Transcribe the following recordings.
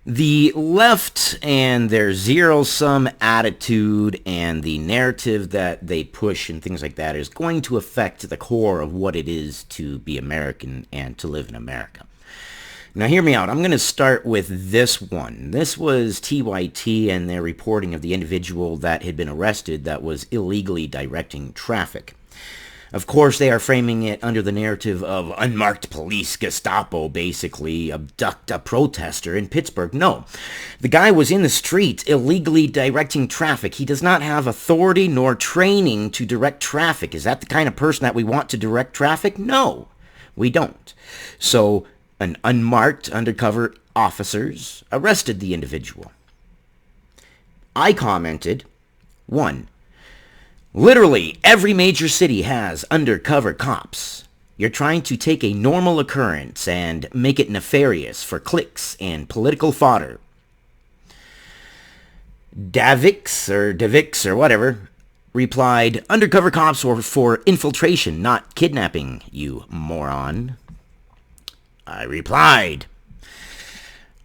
The left and their zero-sum attitude and the narrative that they push and things like that is going to affect the core of what it is to be American and to live in America. Now hear me out. I'm going to start with this one. This was TYT and their reporting of the individual that had been arrested that was illegally directing traffic. Of course, they are framing it under the narrative of unmarked police, Gestapo, basically abduct a protester in Pittsburgh. No, the guy was in the street illegally directing traffic. He does not have authority nor training to direct traffic. Is that the kind of person that we want to direct traffic? No, we don't. So, an unmarked undercover officers arrested the individual. I commented, 1. Literally, every major city has undercover cops. You're trying to take a normal occurrence and make it nefarious for clicks and political fodder. Davix or whatever replied, undercover cops were for infiltration, not kidnapping, you moron. I replied,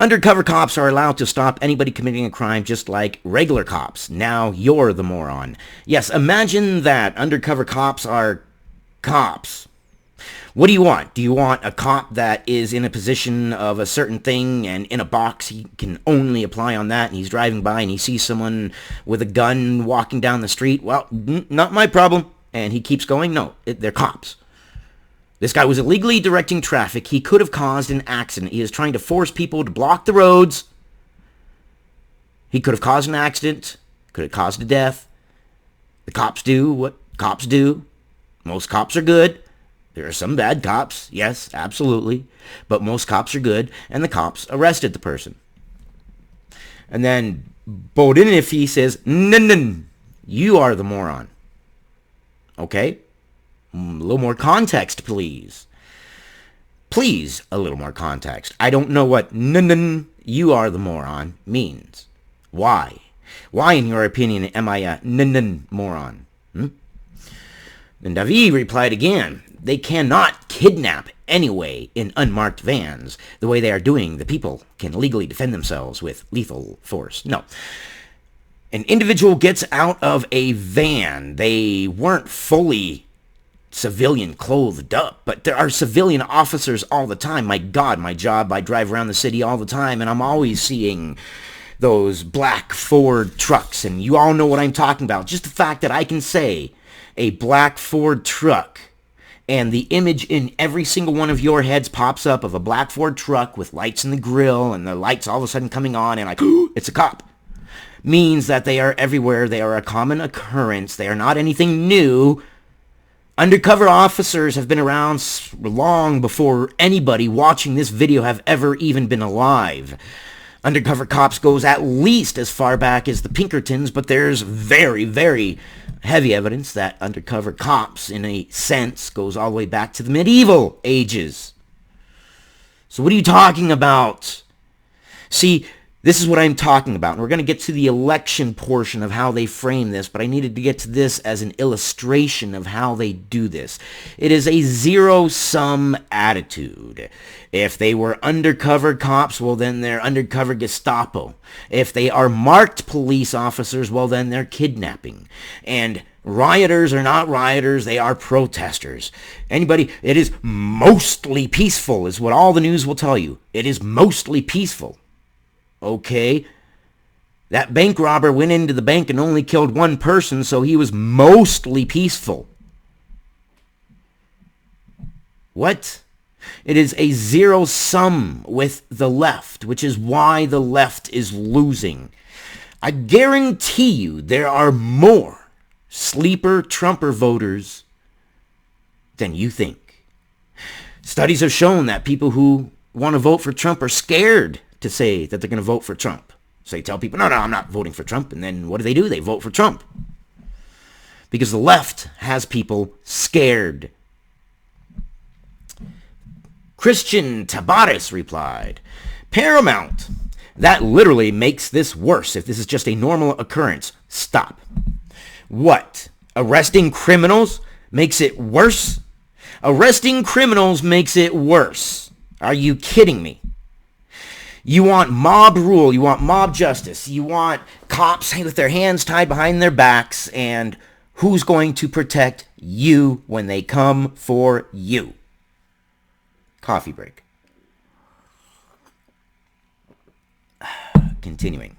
undercover cops are allowed to stop anybody committing a crime just like regular cops. Now you're the moron. Yes, imagine that undercover cops are cops. What do you want? Do you want a cop that is in a position of a certain thing and in a box he can only apply on that and he's driving by and he sees someone with a gun walking down the street? Well, not my problem. And he keeps going? No, they're cops. This guy was illegally directing traffic. He could have caused an accident. He is trying to force people to block the roads. He could have caused an accident. Could have caused a death. The cops do what cops do. Most cops are good. There are some bad cops. Yes, absolutely. But most cops are good. And the cops arrested the person. And then Bodinifi says, no, you are the moron. Okay? A little more context, please. Please, a little more context. I don't know what you are the moron means. Why? Why, in your opinion, am I a moron? Then Davi replied again, they cannot kidnap anyway in unmarked vans. The way they are doing, the people can legally defend themselves with lethal force. No. An individual gets out of a van. They weren't fully civilian clothed up, but there are civilian officers all the time. My God, my job, I drive around the city all the time, and I'm always seeing those black Ford trucks, and you all know what I'm talking about. Just the fact that I can say a black Ford truck, and the image in every single one of your heads pops up of a black Ford truck with lights in the grill, and the lights all of a sudden coming on, and like, it's a cop, means that they are everywhere. They are a common occurrence. They are not anything new. Undercover officers have been around long before anybody watching this video have ever even been alive. Undercover cops goes at least as far back as the Pinkertons, but there's very, very heavy evidence that undercover cops, in a sense, goes all the way back to the medieval ages. So what are you talking about? See, this is what I'm talking about. And we're going to get to the election portion of how they frame this, but I needed to get to this as an illustration of how they do this. It is a zero-sum attitude. If they were undercover cops, well, then they're undercover Gestapo. If they are marked police officers, well, then they're kidnapping. And rioters are not rioters, they are protesters. It is mostly peaceful, is what all the news will tell you. It is mostly peaceful. Okay, that bank robber went into the bank and only killed one person, so he was mostly peaceful. What? It is a zero sum with the left, which is why the left is losing. I guarantee you there are more sleeper Trumper voters than you think. Studies have shown that people who want to vote for Trump are scared to say that they're going to vote for Trump. So they tell people, no, I'm not voting for Trump. And then what do? They vote for Trump. Because the left has people scared. Christian Tabares replied, Paramount, that literally makes this worse if this is just a normal occurrence. Stop. What? Arresting criminals makes it worse? Arresting criminals makes it worse. Are you kidding me? You want mob rule. You want mob justice. You want cops with their hands tied behind their backs. And who's going to protect you when they come for you? Coffee break. Continuing.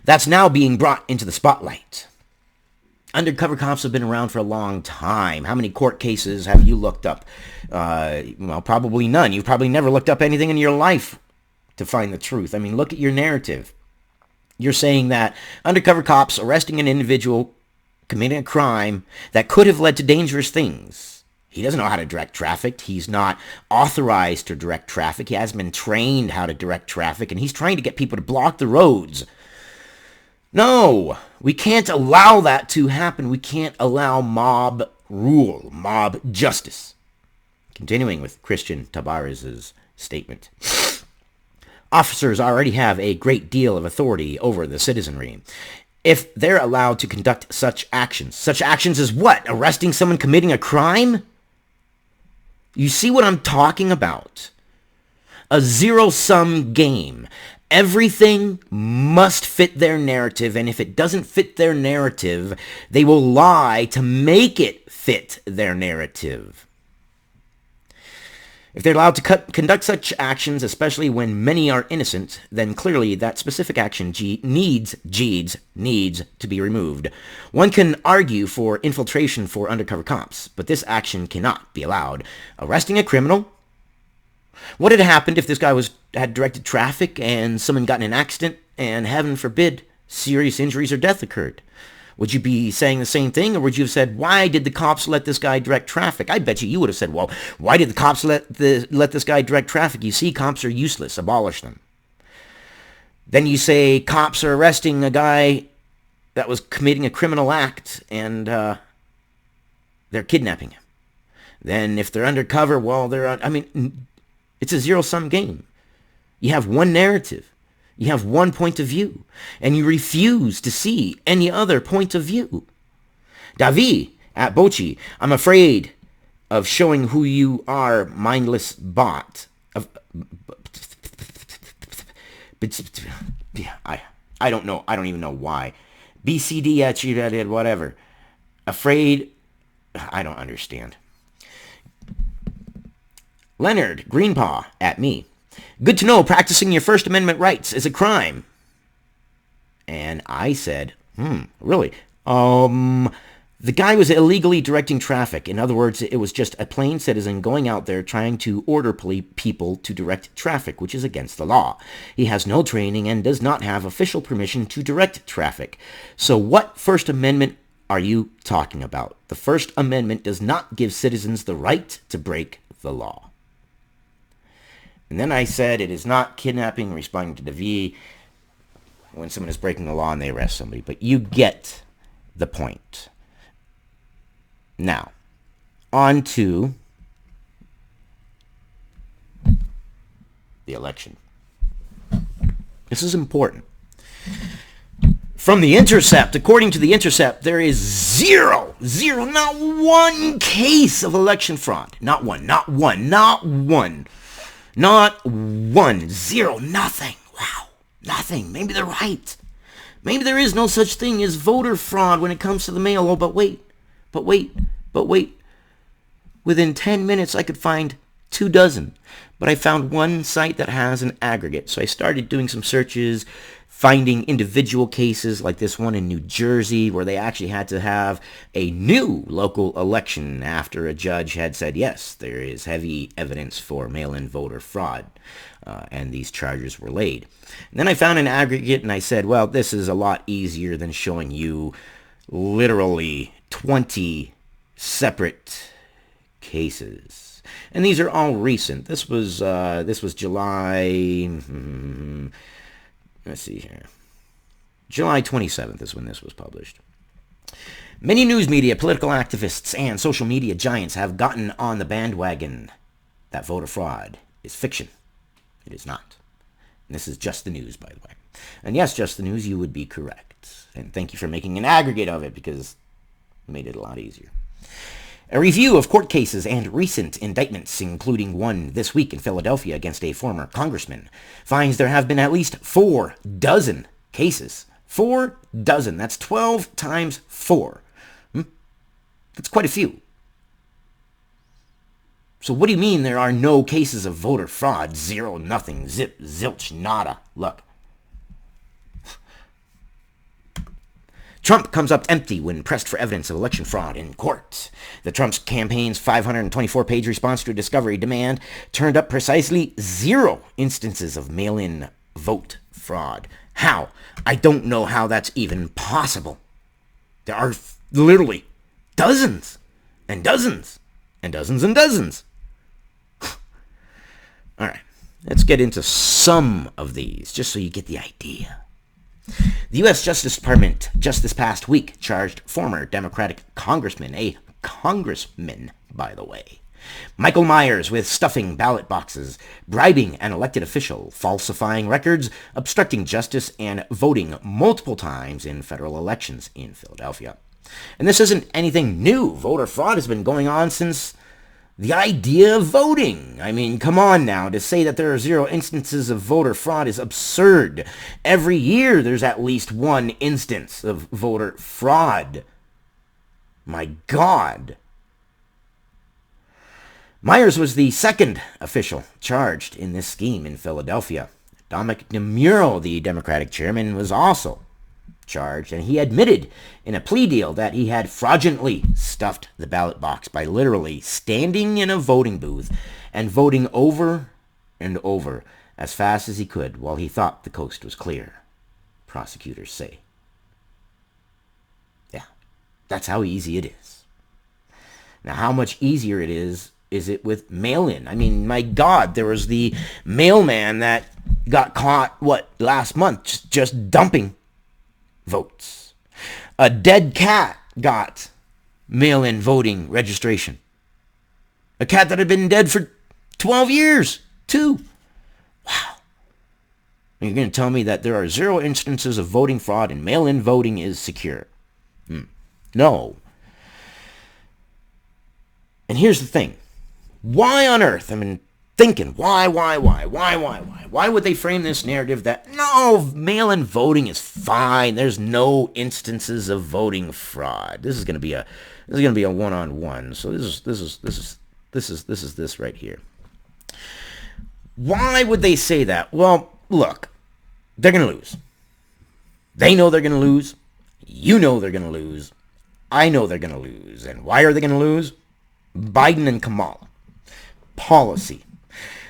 That's now being brought into the spotlight. Undercover cops have been around for a long time. How many court cases have you looked up? Well, probably none. You've probably never looked up anything in your life to find the truth. I mean, look at your narrative. You're saying that undercover cops arresting an individual committing a crime that could have led to dangerous things. He doesn't know how to direct traffic. He's not authorized to direct traffic. He hasn't been trained how to direct traffic, and he's trying to get people to block the roads. No, we can't allow that to happen. We can't allow mob rule, mob justice. Continuing with Christian Tabarez's statement. Officers already have a great deal of authority over the citizenry. If they're allowed to conduct such actions as what? Arresting someone committing a crime? You see what I'm talking about? A zero-sum game. Everything must fit their narrative, and if it doesn't fit their narrative, they will lie to make it fit their narrative. If they're allowed to conduct such actions, especially when many are innocent, then clearly that specific action needs to be removed. One can argue for infiltration for undercover cops, but this action cannot be allowed. Arresting a criminal? What had happened if this guy had directed traffic and someone got in an accident and, heaven forbid, serious injuries or death occurred? Would you be saying the same thing, or would you have said, why did the cops let this guy direct traffic? I bet you would have said, well, why did the cops let this guy direct traffic? You see, cops are useless. Abolish them. Then you say cops are arresting a guy that was committing a criminal act, and they're kidnapping him. Then if they're undercover, well, it's a zero-sum game. You have one narrative. You have one point of view, and you refuse to see any other point of view. Davi at Bochi, I'm afraid of showing who you are, mindless bot. I don't know. I don't even know why. BCD at you, whatever. Afraid. I don't understand. Leonard Greenpaw at me. Good to know practicing your First Amendment rights is a crime. And I said, really? The guy was illegally directing traffic. In other words, it was just a plain citizen going out there trying to order people to direct traffic, which is against the law. He has no training and does not have official permission to direct traffic. So what First Amendment are you talking about? The First Amendment does not give citizens the right to break the law. And then I said it is not kidnapping, responding to the V when someone is breaking the law and they arrest somebody. But you get the point. Now, on to the election. This is important. From The Intercept, according to The Intercept, there is zero, not one case of election fraud. Not one. Zero, nothing. Wow, nothing. Maybe they're right. Maybe there is no such thing as voter fraud when it comes to the mail. Oh, but wait. Within 10 minutes, I could find 24, but I found one site that has an aggregate. So I started doing some searches, finding individual cases like this one in New Jersey where they actually had to have a new local election after a judge had said, yes, there is heavy evidence for mail-in voter fraud, and these charges were laid. And then I found an aggregate and I said, well, this is a lot easier than showing you literally 20 separate cases. And these are all recent. This was July... Let's see here. July 27th is when this was published. Many news media, political activists, and social media giants have gotten on the bandwagon that voter fraud is fiction. It is not. And this is Just the News, by the way. And yes, Just the News, you would be correct. And thank you for making an aggregate of it because it made it a lot easier. A review of court cases and recent indictments, including one this week in Philadelphia against a former congressman, finds there have been at least 4 dozen cases. 4 dozen. That's 12 times 4. That's quite a few. So what do you mean there are no cases of voter fraud? Zero, nothing, zip, zilch, nada. Look. Trump comes up empty when pressed for evidence of election fraud in court. The Trump's campaign's 524-page response to a discovery demand turned up precisely 0 instances of mail-in vote fraud. How? I don't know how that's even possible. There are literally dozens and dozens and dozens and dozens. All right, let's get into some of these just so you get the idea. The U.S. Justice Department just this past week charged former Democratic congressman, a congressman, by the way, Michael Myers with stuffing ballot boxes, bribing an elected official, falsifying records, obstructing justice, and voting multiple times in federal elections in Philadelphia. And this isn't anything new. Voter fraud has been going on since the idea of voting. I mean, come on now. To say that there are 0 instances of voter fraud is absurd. Every year there's at least 1 instance of voter fraud. My God. Myers was the second official charged in this scheme in Philadelphia. Dominic DeMuro, the Democratic chairman, was also charged, and he admitted in a plea deal that he had fraudulently stuffed the ballot box by literally standing in a voting booth and voting over and over as fast as he could while he thought the coast was clear, prosecutors say. Yeah, that's how easy it is. Now, how much easier it is it with mail-in? I mean, my God, there was the mailman that got caught, last month, just dumping votes. A dead cat got mail-in voting registration. A cat that had been dead for 12 years, too. Wow. And you're going to tell me that there are 0 instances of voting fraud and mail-in voting is secure? No. And here's the thing. Why on earth? I mean, thinking, why would they frame this narrative that, no, mail-in voting is fine, there's no instances of voting fraud? This is going to be a one-on-one. So this is this right here. Why would they say that? Well, look, they're going to lose. They know they're going to lose. You know they're going to lose. I know they're going to lose. And why are they going to lose? Biden and Kamala. Policy.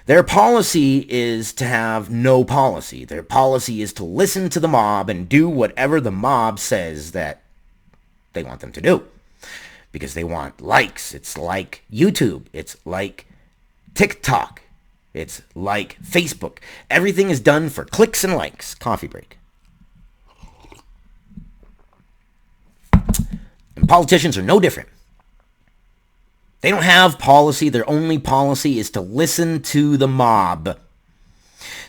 Their policy is to have no policy. Their policy is to listen to the mob and do whatever the mob says that they want them to do. Because they want likes. It's like YouTube. It's like TikTok. It's like Facebook. Everything is done for clicks and likes. Coffee break. And politicians are no different. They don't have policy. Their only policy is to listen to the mob.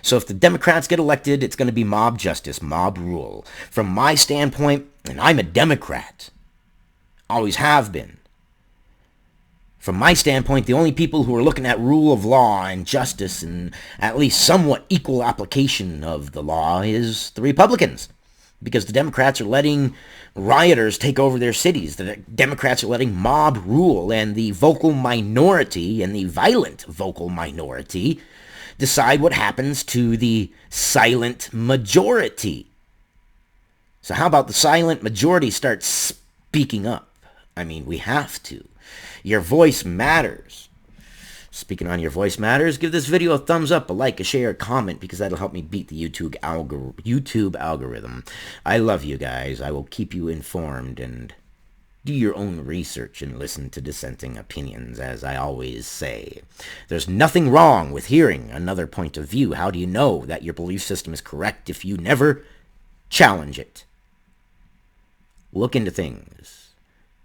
So if the Democrats get elected, it's going to be mob justice, mob rule. From my standpoint, and I'm a Democrat, always have been. From my standpoint, the only people who are looking at rule of law and justice and at least somewhat equal application of the law is the Republicans. Because the Democrats are letting rioters take over their cities. The Democrats are letting mob rule, and the vocal minority and the violent vocal minority decide what happens to the silent majority. So how about the silent majority start speaking up? I mean, we have to. Your voice matters. Speaking on your voice matters, give this video a thumbs up, a like, a share, a comment, because that'll help me beat the YouTube algorithm. I love you guys. I will keep you informed, and do your own research and listen to dissenting opinions, as I always say. There's nothing wrong with hearing another point of view. How do you know that your belief system is correct if you never challenge it? Look into things.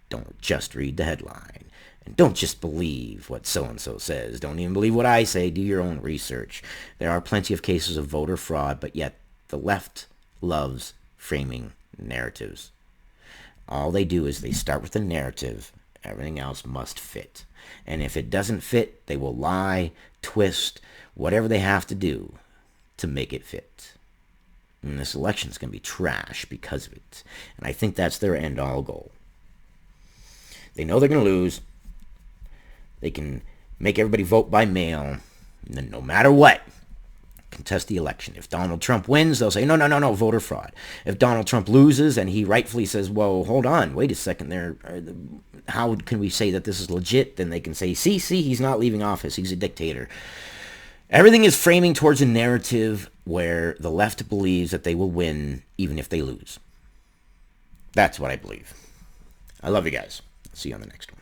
Don't just read the headline. And don't just believe what so-and-so says. Don't even believe what I say. Do your own research. There are plenty of cases of voter fraud, but yet the left loves framing narratives. All they do is they start with a narrative, Everything else must fit. And if it doesn't fit, they will lie, twist, whatever they have to do to make it fit. And this election is going to be trash because of it. And I think that's their end-all goal. They know they're going to lose. They can make everybody vote by mail. And then no matter what, contest the election. If Donald Trump wins, they'll say, no, voter fraud. If Donald Trump loses and he rightfully says, well, hold on, wait a second there, how can we say that this is legit? Then they can say, see, he's not leaving office. He's a dictator. Everything is framing towards a narrative where the left believes that they will win even if they lose. That's what I believe. I love you guys. See you on the next one.